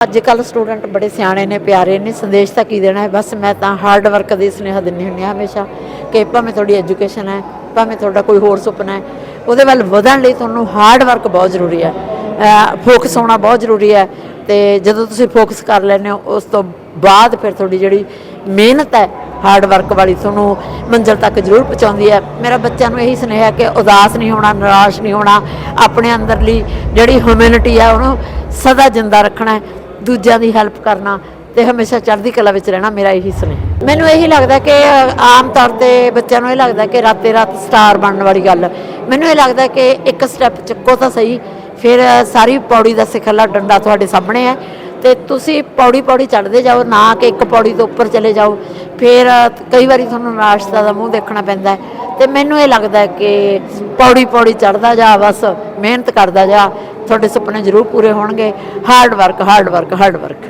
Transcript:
अजकल स्टूडेंट बड़े सियाणे ने प्यारे ने संदेश तो की देना है बस मैं तो हार्ड वर्क का सुनेहा दिनी हुन्नी हमेशा कि भावें थोड़ी एजुकेशन है भावें थोड़ा कोई होर सुपना है वो वल वधण लई तुहानूं हार्ड वर्क बहुत जरूरी है फोकस होना बहुत जरूरी है तो जदों तुसीं फोकस कर लैंदे हो उस तो बाद फिर थोड़ी जिहड़ी मेहनत है हार्ड वर्क वाली तुहानूं मंजिल तक जरूर पहुँचाउंदी है। मेरा बच्चों यही सुनेहा है कि उदास नहीं होना निराश नहीं होना अपने अंदरली जिहड़ी ह्यूमैनिटी है उन्होंने सदा जिंदा रखना है दूजिਆਂ ਦੀ ਹੈਲਪ ਕਰਨਾ ਤੇ ਹਮੇਸ਼ਾ ਚੜ੍ਹਦੀ ਕਲਾ ਵਿੱਚ ਰਹਿਣਾ ਮੇਰਾ ਇਹੀ ਸੁਨੇਹਾ। ਮੈਨੂੰ ਇਹੀ ਲੱਗਦਾ ਕਿ ਆਮ ਤੌਰ ਤੇ ਬੱਚਿਆਂ ਨੂੰ ਇਹ ਲੱਗਦਾ ਕਿ ਰਾਤੇ ਰਾਤ ਸਟਾਰ ਬਣਨ ਵਾਲੀ ਗੱਲ ਮੈਨੂੰ ਇਹ ਲੱਗਦਾ ਕਿ ਇੱਕ ਸਟੈਪ ਚੱਕੋ ਤਾਂ ਸਹੀ ਫਿਰ ਸਾਰੀ ਪੌੜੀ ਦਾ ਸਿਖਰਲਾ ਡੰਡਾ ਤੁਹਾਡੇ ਸਾਹਮਣੇ ਹੈ ਤੇ ਤੁਸੀਂ ਪੌੜੀ ਪੌੜੀ ਚੜ੍ਹਦੇ ਜਾਓ ਨਾ ਕਿ ਇੱਕ ਪੌੜੀ ਤੋਂ ਉੱਪਰ ਚਲੇ ਜਾਓ ਫਿਰ ਕਈ ਵਾਰੀ ਤੁਹਾਨੂੰ ਨਿਰਾਸ਼ਤਾ ਦਾ ਮੂੰਹ ਦੇਖਣਾ ਪੈਂਦਾ ਤੇ ਮੈਨੂੰ ਇਹ ਲੱਗਦਾ ਕਿ ਪੌੜੀ ਪੌੜੀ ਚੜ੍ਹਦਾ ਜਾ ਬਸ ਮਿਹਨਤ ਕਰਦਾ ਜਾ ਤੁਹਾਡੇ ਸੁਪਨੇ ਜ਼ਰੂਰ ਪੂਰੇ ਹੋਣਗੇ। Hard work hard work hard work.